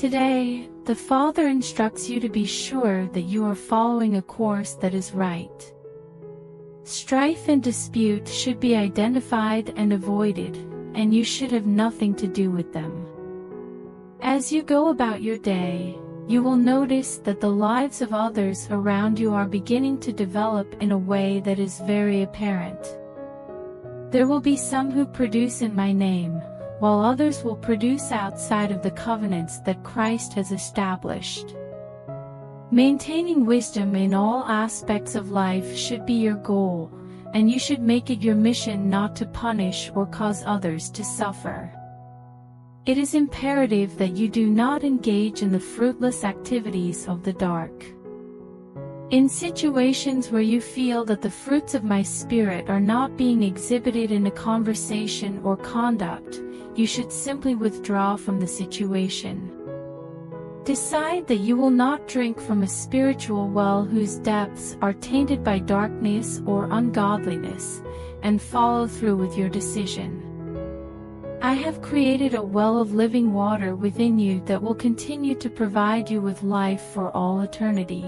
Today, the Father instructs you to be sure that you are following a course that is right. Strife and dispute should be identified and avoided, and you should have nothing to do with them. As you go about your day, you will notice that the lives of others around you are beginning to develop in a way that is very apparent. There will be some who produce in my name, while others will produce outside of the covenants that Christ has established. Maintaining wisdom in all aspects of life should be your goal, and you should make it your mission not to punish or cause others to suffer. It is imperative that you do not engage in the fruitless activities of the dark. In situations where you feel that the fruits of my Spirit are not being exhibited in a conversation or conduct, you should simply withdraw from the situation. Decide that you will not drink from a spiritual well whose depths are tainted by darkness or ungodliness, and follow through with your decision. I have created a well of living water within you that will continue to provide you with life for all eternity.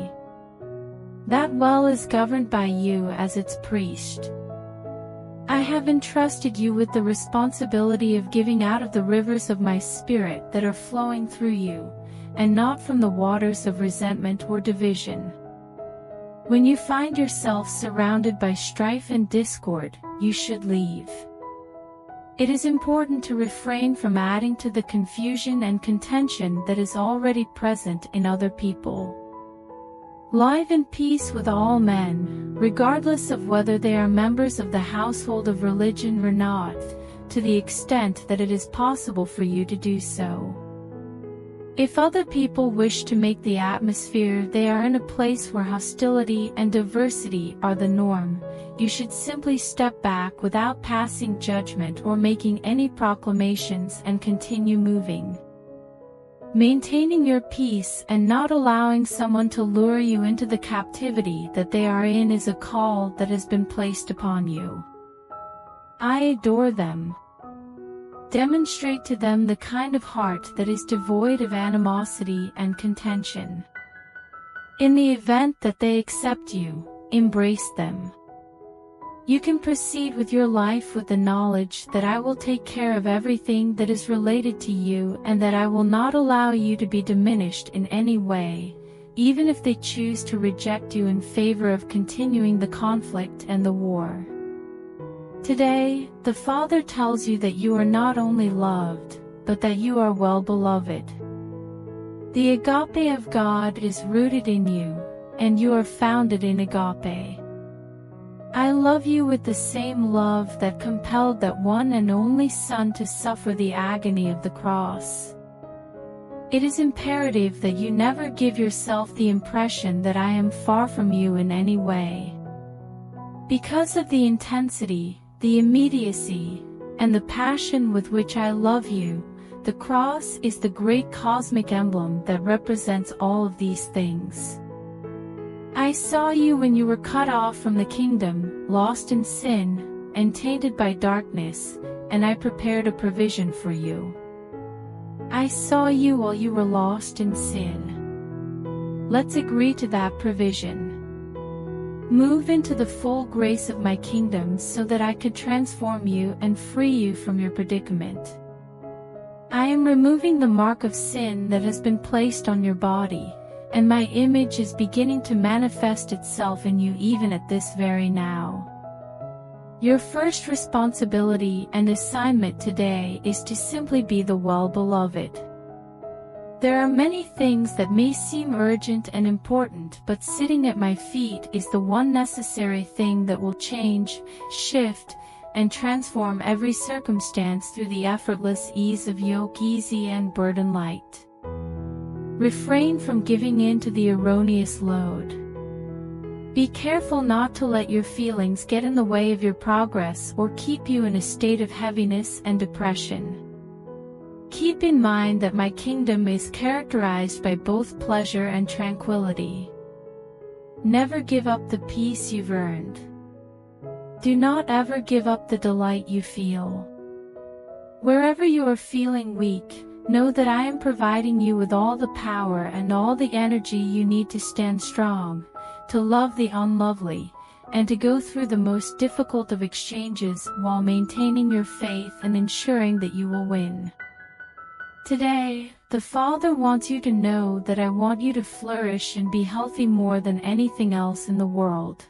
That well is governed by you as its priest. I have entrusted you with the responsibility of giving out of the rivers of my Spirit that are flowing through you, and not from the waters of resentment or division. When you find yourself surrounded by strife and discord, you should leave. It is important to refrain from adding to the confusion and contention that is already present in other people. Live in peace with all men, regardless of whether they are members of the household of religion or not, to the extent that it is possible for you to do so. If other people wish to make the atmosphere they are in a place where hostility and diversity are the norm, you should simply step back without passing judgment or making any proclamations and continue moving. Maintaining your peace and not allowing someone to lure you into the captivity that they are in is a call that has been placed upon you. I adore them. Demonstrate to them the kind of heart that is devoid of animosity and contention. In the event that they accept you, embrace them. You can proceed with your life with the knowledge that I will take care of everything that is related to you and that I will not allow you to be diminished in any way, even if they choose to reject you in favor of continuing the conflict and the war. Today, the Father tells you that you are not only loved, but that you are well beloved. The agape of God is rooted in you, and you are founded in agape. I love you with the same love that compelled that one and only Son to suffer the agony of the cross. It is imperative that you never give yourself the impression that I am far from you in any way. Because of the intensity, the immediacy, and the passion with which I love you, the cross is the great cosmic emblem that represents all of these things. I saw you when you were cut off from the kingdom, lost in sin, and tainted by darkness, and I prepared a provision for you. I saw you while you were lost in sin. Let's agree to that provision. Move into the full grace of my kingdom so that I could transform you and free you from your predicament. I am removing the mark of sin that has been placed on your body, and my image is beginning to manifest itself in you even at this very now. Your first responsibility and assignment today is to simply be the well-beloved. There are many things that may seem urgent and important, but sitting at my feet is the one necessary thing that will change, shift, and transform every circumstance through the effortless ease of yoke easy and burden light. Refrain from giving in to the erroneous load. Be careful not to let your feelings get in the way of your progress or keep you in a state of heaviness and depression. Keep in mind that my kingdom is characterized by both pleasure and tranquility. Never give up the peace you've earned. Do not ever give up the delight you feel. Wherever you are feeling weak, Know that I am providing you with all the power and all the energy you need to stand strong, to love the unlovely, and to go through the most difficult of exchanges while maintaining your faith and ensuring that you will win. Today, the Father wants you to know that I want you to flourish and be healthy more than anything else in the world.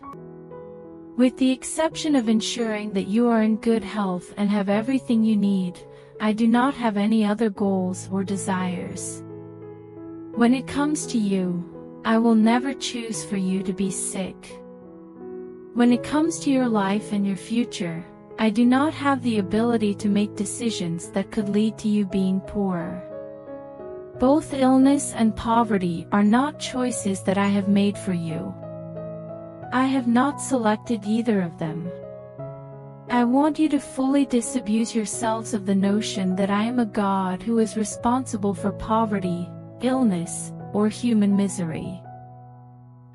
With the exception of ensuring that you are in good health and have everything you need, I do not have any other goals or desires. When it comes to you, I will never choose for you to be sick. When it comes to your life and your future, I do not have the ability to make decisions that could lead to you being poor. Both illness and poverty are not choices that I have made for you. I have not selected either of them. I want you to fully disabuse yourselves of the notion that I am a God who is responsible for poverty, illness, or human misery.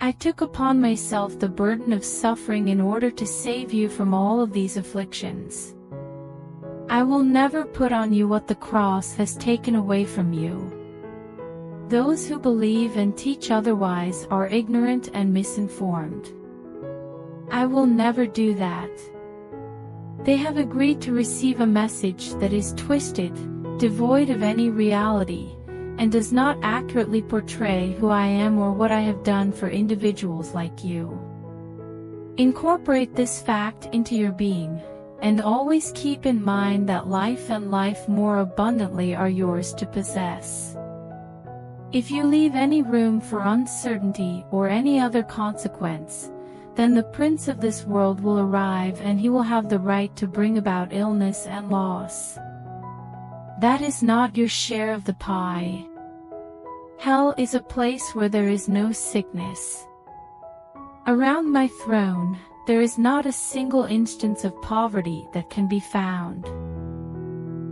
I took upon myself the burden of suffering in order to save you from all of these afflictions. I will never put on you what the cross has taken away from you. Those who believe and teach otherwise are ignorant and misinformed. I will never do that. They have agreed to receive a message that is twisted, devoid of any reality, and does not accurately portray who I am or what I have done for individuals like you. Incorporate this fact into your being, and always keep in mind that life and life more abundantly are yours to possess. If you leave any room for uncertainty or any other consequence, then the prince of this world will arrive and he will have the right to bring about illness and loss. That is not your share of the pie. Hell is a place where there is no sickness. Around my throne, there is not a single instance of poverty that can be found.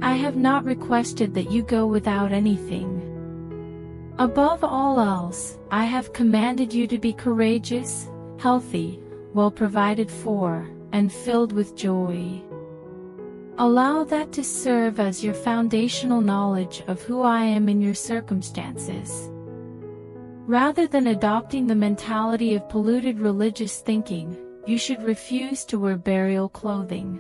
I have not requested that you go without anything. Above all else, I have commanded you to be courageous, healthy, well provided for, and filled with joy. Allow that to serve as your foundational knowledge of who I am in your circumstances. Rather than adopting the mentality of polluted religious thinking, you should refuse to wear burial clothing.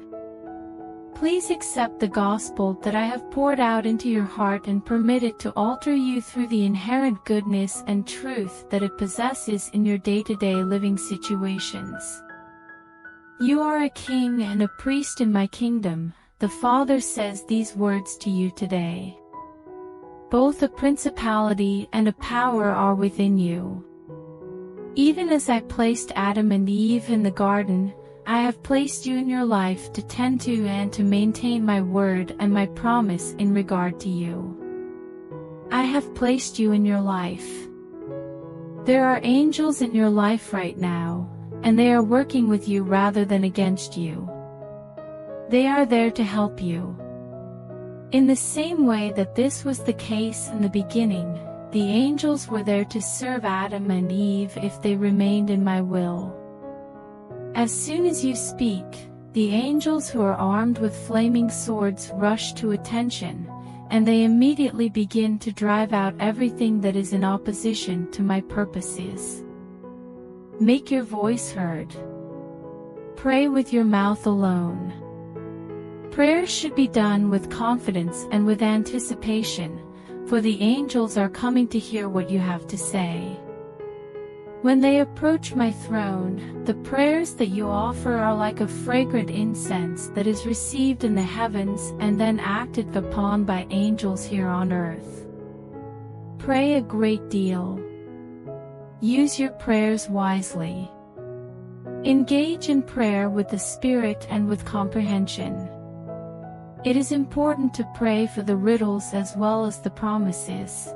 Please accept the gospel that I have poured out into your heart and permit it to alter you through the inherent goodness and truth that it possesses in your day-to-day living situations. You are a king and a priest in my kingdom. The Father says these words to you today. Both a principality and a power are within you. Even as I placed Adam and Eve in the garden, I have placed you in your life to tend to and to maintain my word and my promise in regard to you. I have placed you in your life. There are angels in your life right now, and they are working with you rather than against you. They are there to help you. In the same way that this was the case in the beginning, the angels were there to serve Adam and Eve if they remained in my will. As soon as you speak, the angels who are armed with flaming swords rush to attention, and they immediately begin to drive out everything that is in opposition to my purposes. Make your voice heard. Pray with your mouth alone. Prayer should be done with confidence and with anticipation, for the angels are coming to hear what you have to say. When they approach my throne, the prayers that you offer are like a fragrant incense that is received in the heavens and then acted upon by angels here on earth. Pray a great deal. Use your prayers wisely. Engage in prayer with the Spirit and with comprehension. It is important to pray for the riddles as well as the promises.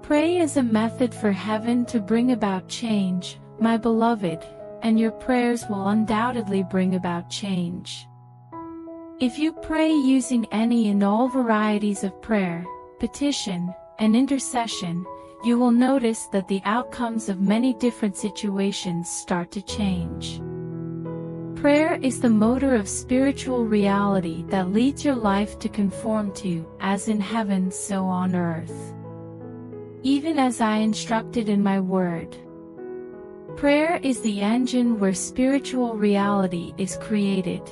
Pray as a method for heaven to bring about change, my beloved, and your prayers will undoubtedly bring about change. If you pray using any and all varieties of prayer, petition, and intercession, you will notice that the outcomes of many different situations start to change. Prayer is the motor of spiritual reality that leads your life to conform to, as in heaven so on earth. Even as I instructed in my word. Prayer is the engine where spiritual reality is created.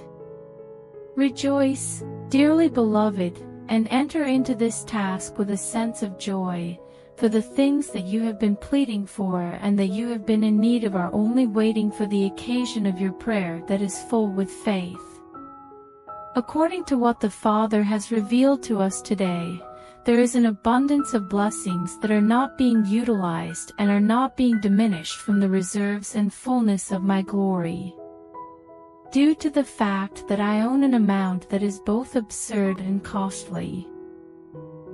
Rejoice, dearly beloved, and enter into this task with a sense of joy, for the things that you have been pleading for and that you have been in need of are only waiting for the occasion of your prayer that is full with faith. According to what the Father has revealed to us today, there is an abundance of blessings that are not being utilized and are not being diminished from the reserves and fullness of my glory. Due to the fact that I own an amount that is both absurd and costly.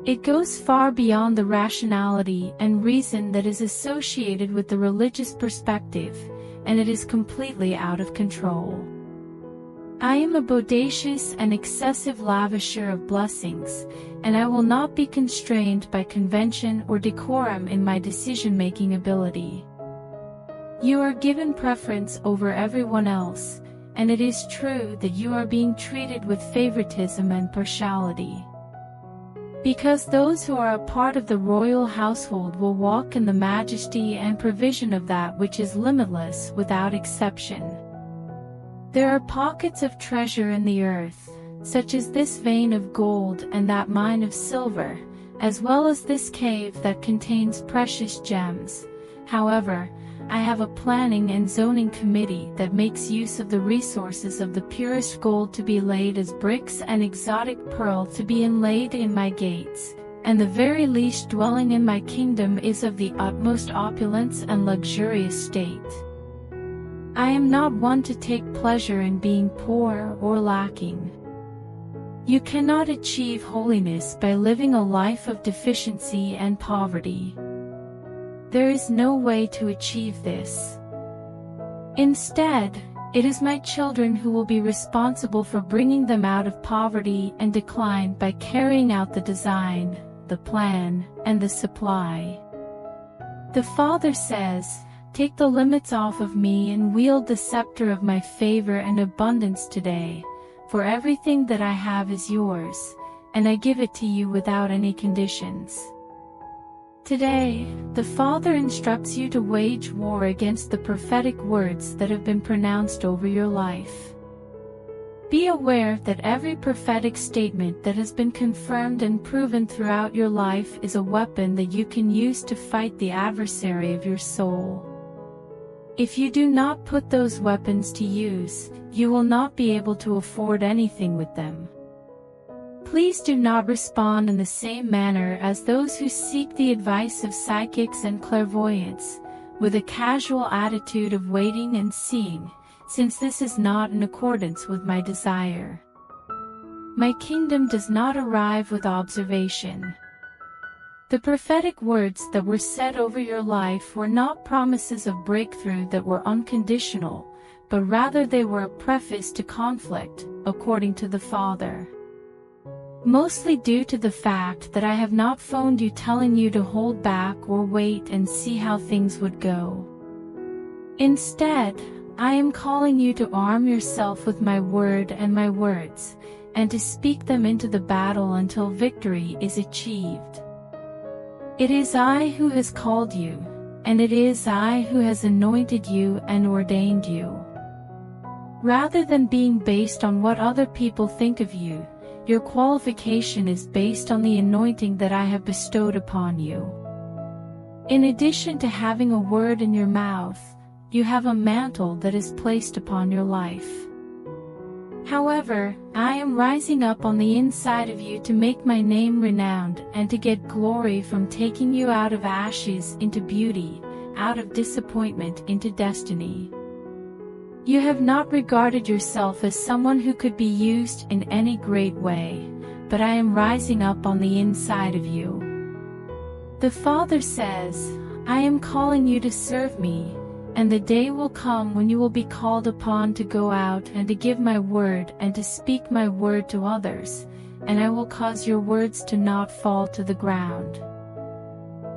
It goes far beyond the rationality and reason that is associated with the religious perspective, and it is completely out of control. I am a bodacious and excessive lavisher of blessings, and I will not be constrained by convention or decorum in my decision-making ability. You are given preference over everyone else, and it is true that you are being treated with favoritism and partiality. Because those who are a part of the royal household will walk in the majesty and provision of that which is limitless without exception. There are pockets of treasure in the earth, such as this vein of gold and that mine of silver, as well as this cave that contains precious gems. However, I have a planning and zoning committee that makes use of the resources of the purest gold to be laid as bricks and exotic pearl to be inlaid in my gates, and the very least dwelling in my kingdom is of the utmost opulence and luxurious state. I am not one to take pleasure in being poor or lacking. You cannot achieve holiness by living a life of deficiency and poverty. There is no way to achieve this. Instead, it is my children who will be responsible for bringing them out of poverty and decline by carrying out the design, the plan, and the supply. The Father says, "Take the limits off of me and wield the scepter of my favor and abundance today, for everything that I have is yours, and I give it to you without any conditions." Today, the Father instructs you to wage war against the prophetic words that have been pronounced over your life. Be aware that every prophetic statement that has been confirmed and proven throughout your life is a weapon that you can use to fight the adversary of your soul. If you do not put those weapons to use, you will not be able to afford anything with them. Please do not respond in the same manner as those who seek the advice of psychics and clairvoyants, with a casual attitude of waiting and seeing, since this is not in accordance with my desire. My kingdom does not arrive with observation. The prophetic words that were said over your life were not promises of breakthrough that were unconditional, but rather they were a preface to conflict, according to the Father. Mostly due to the fact that I have not phoned you telling you to hold back or wait and see how things would go. Instead, I am calling you to arm yourself with my word and my words, and to speak them into the battle until victory is achieved. It is I who has called you, and it is I who has anointed you and ordained you. Rather than being based on what other people think of you, your qualification is based on the anointing that I have bestowed upon you. In addition to having a word in your mouth, you have a mantle that is placed upon your life. However, I am rising up on the inside of you to make my name renowned and to get glory from taking you out of ashes into beauty, out of disappointment into destiny. You have not regarded yourself as someone who could be used in any great way, but I am rising up on the inside of you. The Father says, I am calling you to serve me, and the day will come when you will be called upon to go out and to give my word and to speak my word to others, and I will cause your words to not fall to the ground.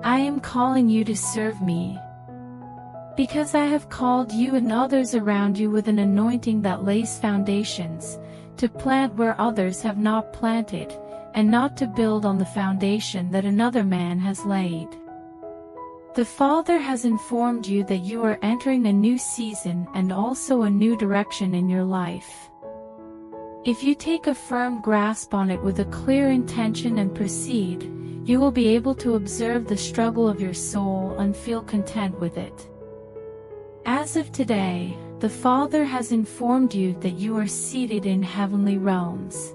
I am calling you to serve me. Because I have called you and others around you with an anointing that lays foundations, to plant where others have not planted, and not to build on the foundation that another man has laid. The Father has informed you that you are entering a new season and also a new direction in your life. If you take a firm grasp on it with a clear intention and proceed, you will be able to observe the struggle of your soul and feel content with it. As of today, the Father has informed you that you are seated in heavenly realms.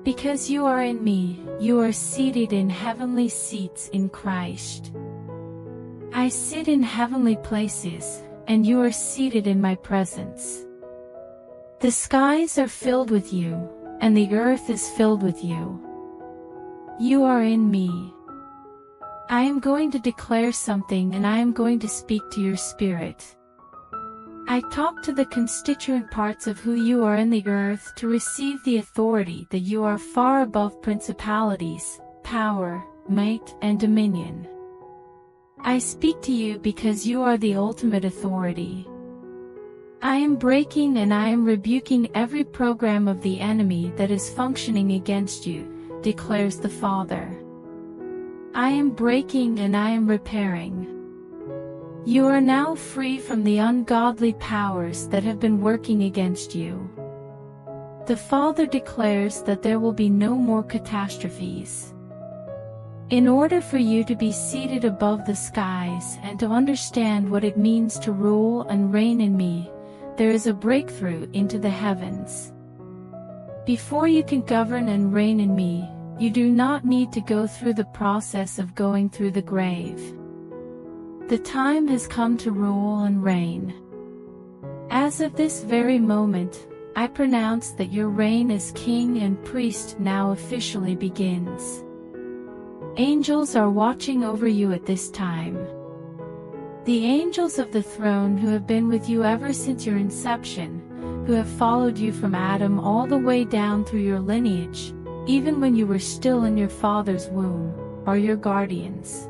Because you are in me, you are seated in heavenly seats in Christ. I sit in heavenly places, and you are seated in my presence. The skies are filled with you, and the earth is filled with you. You are in me. I am going to declare something, and I am going to speak to your spirit. I talk to the constituent parts of who you are in the earth to receive the authority that you are far above principalities, power, might, and dominion. I speak to you because you are the ultimate authority. I am breaking and I am rebuking every program of the enemy that is functioning against you, declares the Father. I am breaking and I am repairing. You are now free from the ungodly powers that have been working against you. The Father declares that there will be no more catastrophes. In order for you to be seated above the skies and to understand what it means to rule and reign in me, there is a breakthrough into the heavens. Before you can govern and reign in me, you do not need to go through the process of going through the grave. The time has come to rule and reign. As of this very moment, I pronounce that your reign as king and priest now officially begins. Angels are watching over you at this time. The angels of the throne who have been with you ever since your inception, who have followed you from Adam all the way down through your lineage, even when you were still in your father's womb, are your guardians.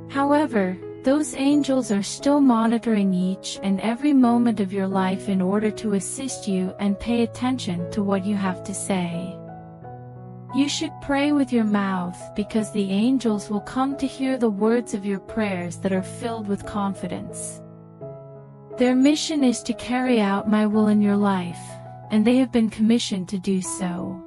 However, those angels are still monitoring each and every moment of your life in order to assist you and pay attention to what you have to say. You should pray with your mouth because the angels will come to hear the words of your prayers that are filled with confidence. Their mission is to carry out my will in your life, and they have been commissioned to do so.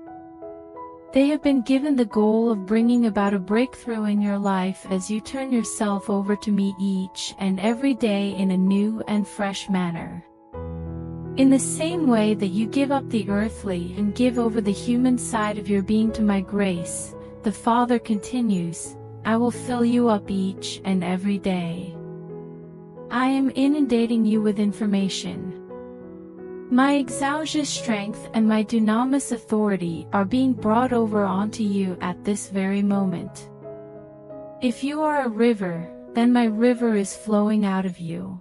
They have been given the goal of bringing about a breakthrough in your life as you turn yourself over to me each and every day in a new and fresh manner. In the same way that you give up the earthly and give over the human side of your being to my grace, the Father continues, I will fill you up each and every day. I am inundating you with information. My exousia strength and my dunamis authority are being brought over onto you at this very moment. If you are a river, then my river is flowing out of you.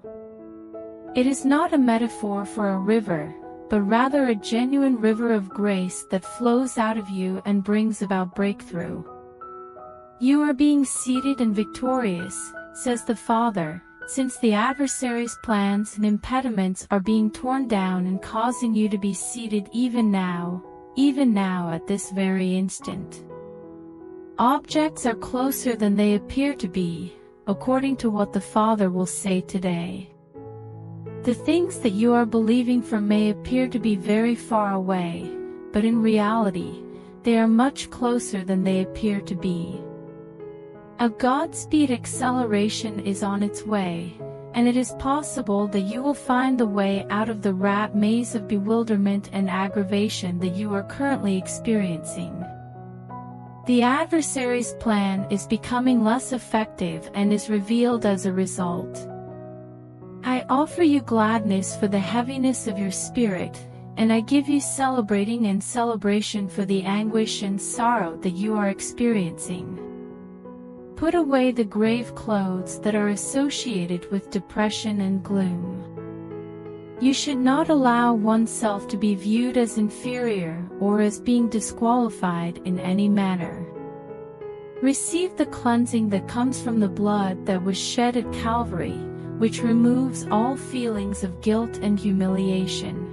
It is not a metaphor for a river, but rather a genuine river of grace that flows out of you and brings about breakthrough. You are being seated and victorious, says the Father, since the adversary's plans and impediments are being torn down and causing you to be seated even now at this very instant. Objects are closer than they appear to be, according to what the Father will say today. The things that you are believing for may appear to be very far away, but in reality, they are much closer than they appear to be. A Godspeed acceleration is on its way, and it is possible that you will find the way out of the rat maze of bewilderment and aggravation that you are currently experiencing. The adversary's plan is becoming less effective and is revealed as a result. I offer you gladness for the heaviness of your spirit, and I give you celebrating and celebration for the anguish and sorrow that you are experiencing. Put away the grave clothes that are associated with depression and gloom. You should not allow oneself to be viewed as inferior or as being disqualified in any manner. Receive the cleansing that comes from the blood that was shed at Calvary, which removes all feelings of guilt and humiliation.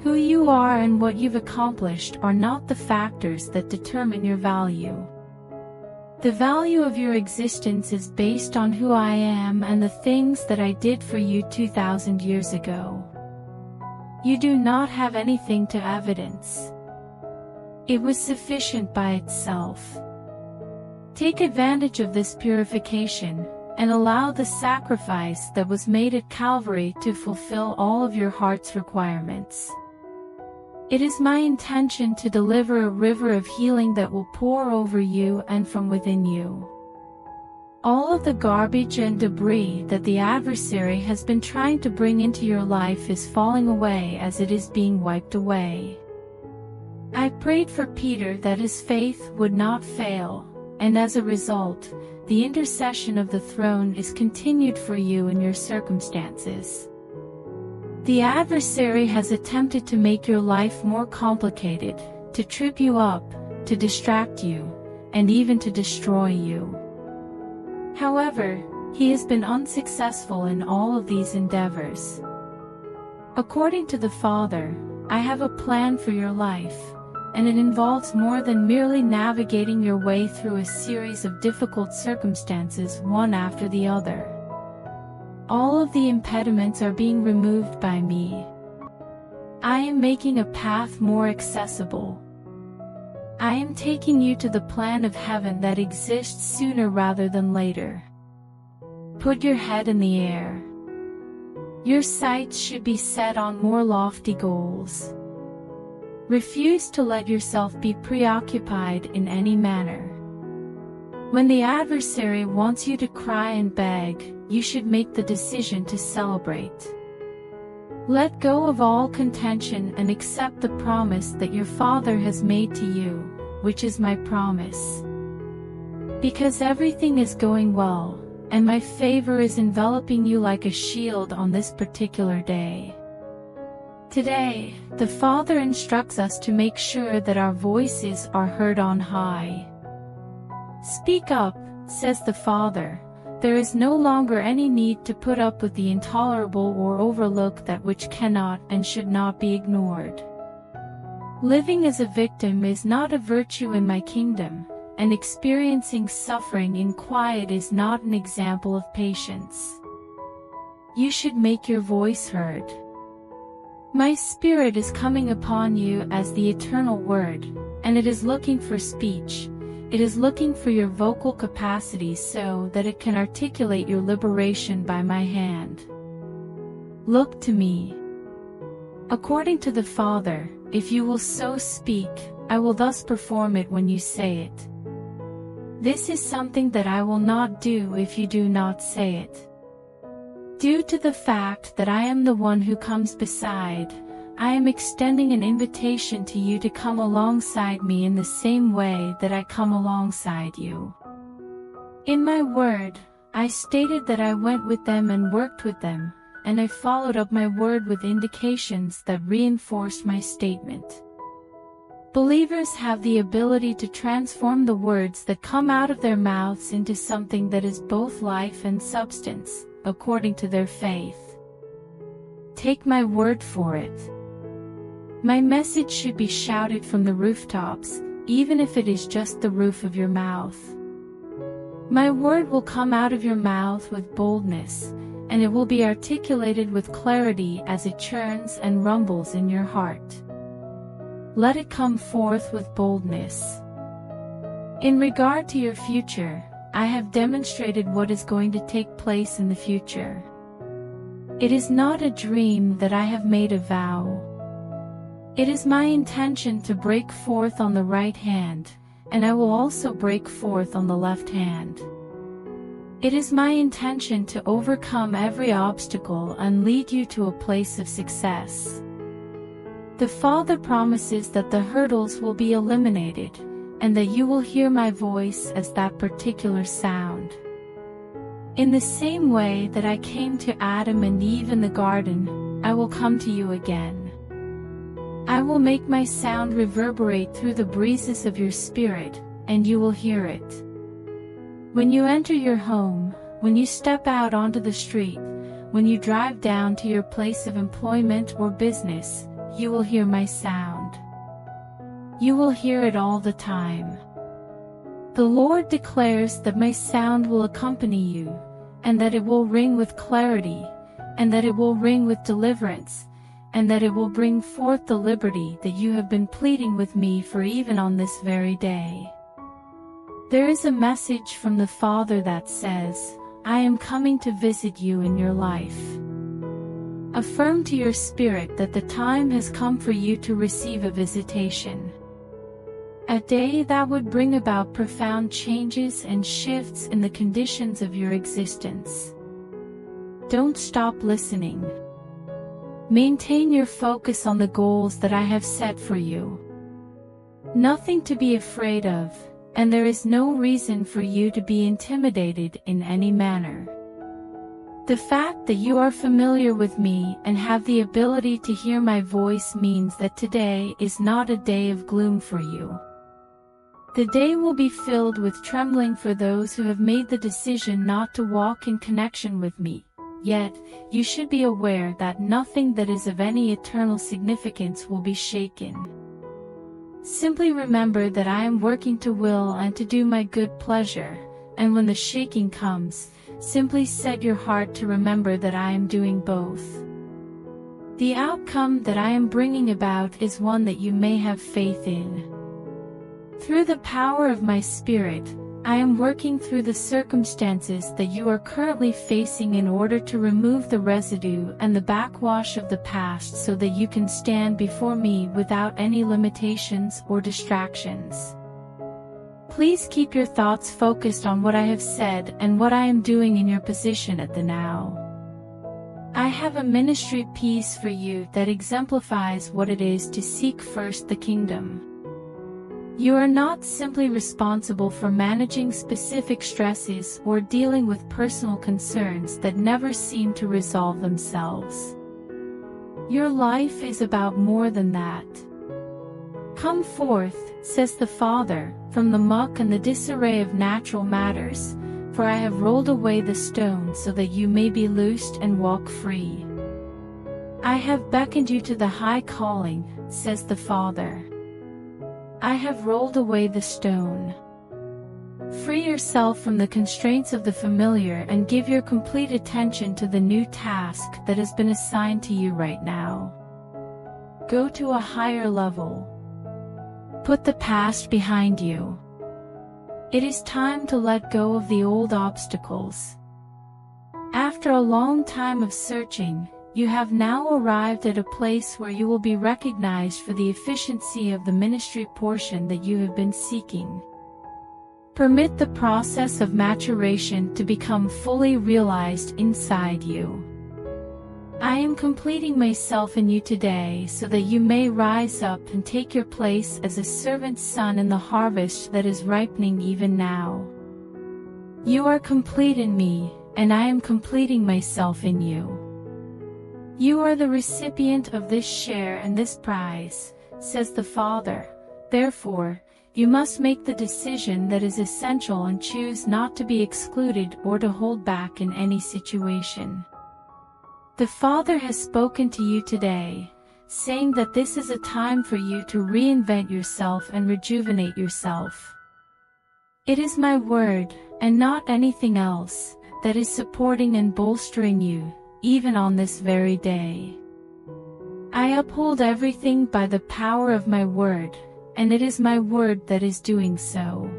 Who you are and what you've accomplished are not the factors that determine your value. The value of your existence is based on who I am and the things that I did for you 2,000 years ago. You do not have anything to evidence. It was sufficient by itself. Take advantage of this purification, and allow the sacrifice that was made at Calvary to fulfill all of your heart's requirements. It is my intention to deliver a river of healing that will pour over you and from within you. All of the garbage and debris that the adversary has been trying to bring into your life is falling away as it is being wiped away. I prayed for Peter that his faith would not fail, and as a result, the intercession of the throne is continued for you in your circumstances. The adversary has attempted to make your life more complicated, to trip you up, to distract you, and even to destroy you. However, he has been unsuccessful in all of these endeavors. According to the Father, I have a plan for your life, and it involves more than merely navigating your way through a series of difficult circumstances one after the other. All of the impediments are being removed by me. I am making a path more accessible. I am taking you to the plan of heaven that exists sooner rather than later. Put your head in the air. Your sights should be set on more lofty goals. Refuse to let yourself be preoccupied in any manner. When the adversary wants you to cry and beg, you should make the decision to celebrate. Let go of all contention and accept the promise that your Father has made to you, which is my promise. Because everything is going well, and my favor is enveloping you like a shield on this particular day. Today, the Father instructs us to make sure that our voices are heard on high. Speak up, says the Father. There is no longer any need to put up with the intolerable or overlook that which cannot and should not be ignored. Living as a victim is not a virtue in my kingdom, and experiencing suffering in quiet is not an example of patience. You should make your voice heard. My Spirit is coming upon you as the eternal Word, and it is looking for speech. It is looking for your vocal capacity so that it can articulate your liberation by my hand. Look to me. According to the Father, if you will so speak, I will thus perform it when you say it. This is something that I will not do if you do not say it. Due to the fact that I am the one who comes beside, I am extending an invitation to you to come alongside me in the same way that I come alongside you. In my word, I stated that I went with them and worked with them, and I followed up my word with indications that reinforced my statement. Believers have the ability to transform the words that come out of their mouths into something that is both life and substance, according to their faith. Take my word for it. My message should be shouted from the rooftops, even if it is just the roof of your mouth. My word will come out of your mouth with boldness, and it will be articulated with clarity as it churns and rumbles in your heart. Let it come forth with boldness. In regard to your future, I have demonstrated what is going to take place in the future. It is not a dream that I have made a vow. It is my intention to break forth on the right hand, and I will also break forth on the left hand. It is my intention to overcome every obstacle and lead you to a place of success. The Father promises that the hurdles will be eliminated, and that you will hear my voice as that particular sound. In the same way that I came to Adam and Eve in the garden, I will come to you again. I will make my sound reverberate through the breezes of your spirit, and you will hear it. When you enter your home, when you step out onto the street, when you drive down to your place of employment or business, you will hear my sound. You will hear it all the time. The Lord declares that my sound will accompany you, and that it will ring with clarity, and that it will ring with deliverance, and that it will bring forth the liberty that you have been pleading with me for even on this very day. There is a message from the Father that says, I am coming to visit you in your life. Affirm to your spirit that the time has come for you to receive a visitation. A day that would bring about profound changes and shifts in the conditions of your existence. Don't stop listening. Maintain your focus on the goals that I have set for you. Nothing to be afraid of, and there is no reason for you to be intimidated in any manner. The fact that you are familiar with me and have the ability to hear my voice means that today is not a day of gloom for you. The day will be filled with trembling for those who have made the decision not to walk in connection with me. Yet, you should be aware that nothing that is of any eternal significance will be shaken. Simply remember that I am working to will and to do my good pleasure, and when the shaking comes, simply set your heart to remember that I am doing both. The outcome that I am bringing about is one that you may have faith in. Through the power of my Spirit, I am working through the circumstances that you are currently facing in order to remove the residue and the backwash of the past so that you can stand before me without any limitations or distractions. Please keep your thoughts focused on what I have said and what I am doing in your position at the now. I have a ministry piece for you that exemplifies what it is to seek first the kingdom. You are not simply responsible for managing specific stresses or dealing with personal concerns that never seem to resolve themselves. Your life is about more than that. Come forth, says the Father, from the muck and the disarray of natural matters, for I have rolled away the stone so that you may be loosed and walk free. I have beckoned you to the high calling, says the Father. I have rolled away the stone. Free yourself from the constraints of the familiar and give your complete attention to the new task that has been assigned to you right now. Go to a higher level. Put the past behind you. It is time to let go of the old obstacles. After a long time of searching, you have now arrived at a place where you will be recognized for the efficiency of the ministry portion that you have been seeking. Permit the process of maturation to become fully realized inside you. I am completing myself in you today so that you may rise up and take your place as a servant son in the harvest that is ripening even now. You are complete in me, and I am completing myself in you. You are the recipient of this share and this prize, says the Father. Therefore, you must make the decision that is essential and choose not to be excluded or to hold back in any situation. The Father has spoken to you today, saying that this is a time for you to reinvent yourself and rejuvenate yourself. It is my word, and not anything else, that is supporting and bolstering you, even on this very day. I uphold everything by the power of my word, and it is my word that is doing so.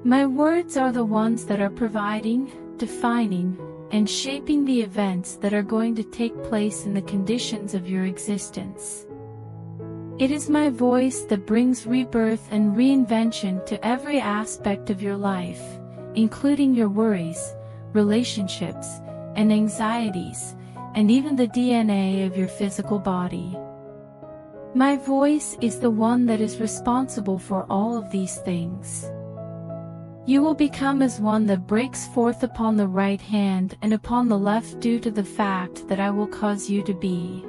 My words are the ones that are providing, defining, and shaping the events that are going to take place in the conditions of your existence. It is my voice that brings rebirth and reinvention to every aspect of your life, including your worries, relationships, and anxieties, and even the DNA of your physical body. My voice is the one that is responsible for all of these things. You will become as one that breaks forth upon the right hand and upon the left due to the fact that I will cause you to be.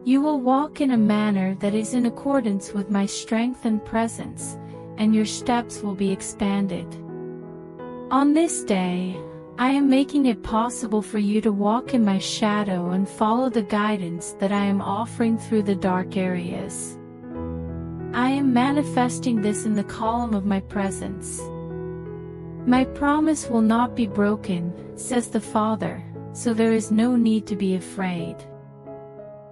You will walk in a manner that is in accordance with my strength and presence, and your steps will be expanded. On this day, I am making it possible for you to walk in my shadow and follow the guidance that I am offering through the dark areas. I am manifesting this in the column of my presence. My promise will not be broken, says the Father, so there is no need to be afraid.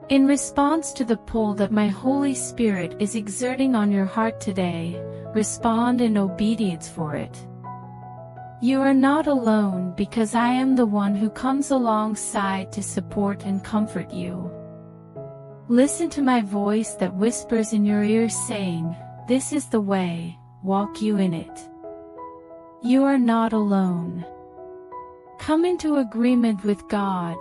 In response to the pull that my Holy Spirit is exerting on your heart today, respond in obedience for it. You are not alone because I am the one who comes alongside to support and comfort you. Listen to my voice that whispers in your ear saying, "This is the way, walk you in it." You are not alone. Come into agreement with God.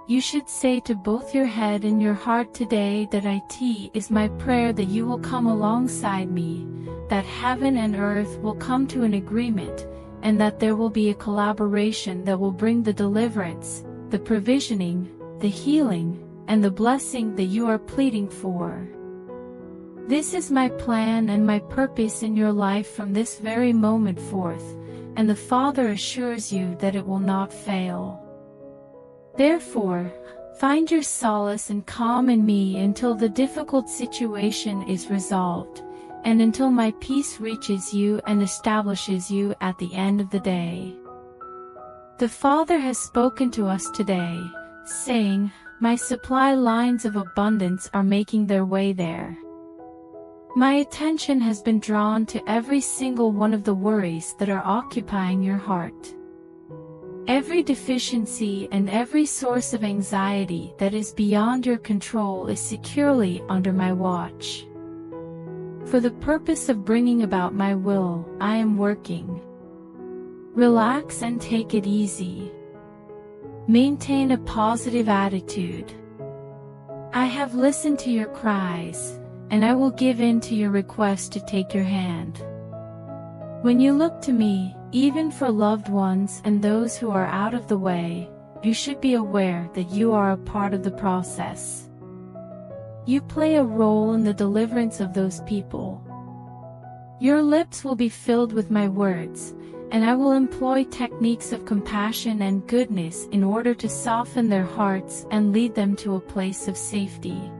You should say to both your head and your heart today that it is my prayer that you will come alongside me, that heaven and earth will come to an agreement, and that there will be a collaboration that will bring the deliverance, the provisioning, the healing, and the blessing that you are pleading for. This is my plan and my purpose in your life from this very moment forth, and the Father assures you that it will not fail. Therefore, find your solace and calm in me until the difficult situation is resolved, and until my peace reaches you and establishes you at the end of the day. The Father has spoken to us today, saying, "My supply lines of abundance are making their way there." My attention has been drawn to every single one of the worries that are occupying your heart. Every deficiency and every source of anxiety that is beyond your control is securely under my watch. For the purpose of bringing about my will, I am working. Relax and take it easy. Maintain a positive attitude. I have listened to your cries, and I will give in to your request to take your hand. When you look to me, even for loved ones and those who are out of the way, you should be aware that you are a part of the process. You play a role in the deliverance of those people. Your lips will be filled with my words, and I will employ techniques of compassion and goodness in order to soften their hearts and lead them to a place of safety.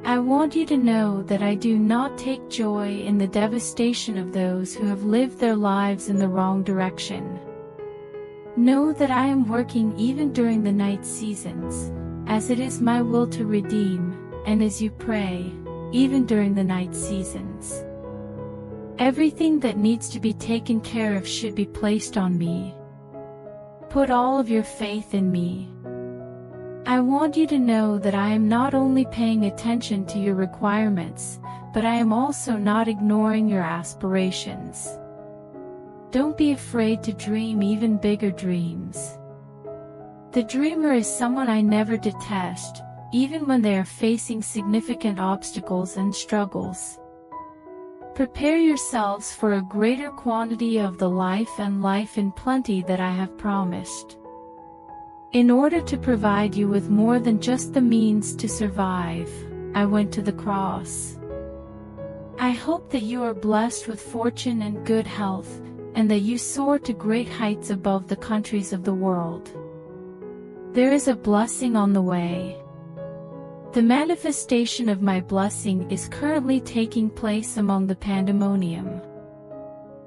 I want you to know that I do not take joy in the devastation of those who have lived their lives in the wrong direction. Know that I am working even during the night seasons, as it is my will to redeem, and as you pray, even during the night seasons. Everything that needs to be taken care of should be placed on me. Put all of your faith in me. I want you to know that I am not only paying attention to your requirements, but I am also not ignoring your aspirations. Don't be afraid to dream even bigger dreams. The dreamer is someone I never detest, even when they are facing significant obstacles and struggles. Prepare yourselves for a greater quantity of the life and life in plenty that I have promised. In order to provide you with more than just the means to survive, I went to the cross. I hope that you are blessed with fortune and good health, and that you soar to great heights above the countries of the world. There is a blessing on the way. The manifestation of my blessing is currently taking place among the pandemonium.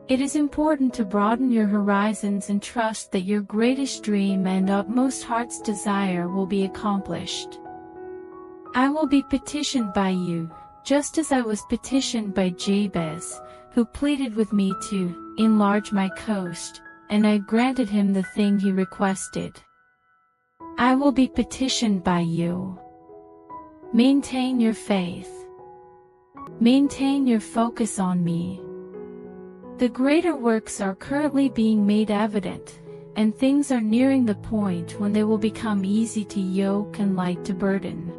It is important to broaden your horizons and trust that your greatest dream and utmost heart's desire will be accomplished. I will be petitioned by you, just as I was petitioned by Jabez, who pleaded with me to enlarge my coast, and I granted him the thing he requested. I will be petitioned by you. Maintain your faith. Maintain your focus on me. The greater works are currently being made evident, and things are nearing the point when they will become easy to yoke and light to burden.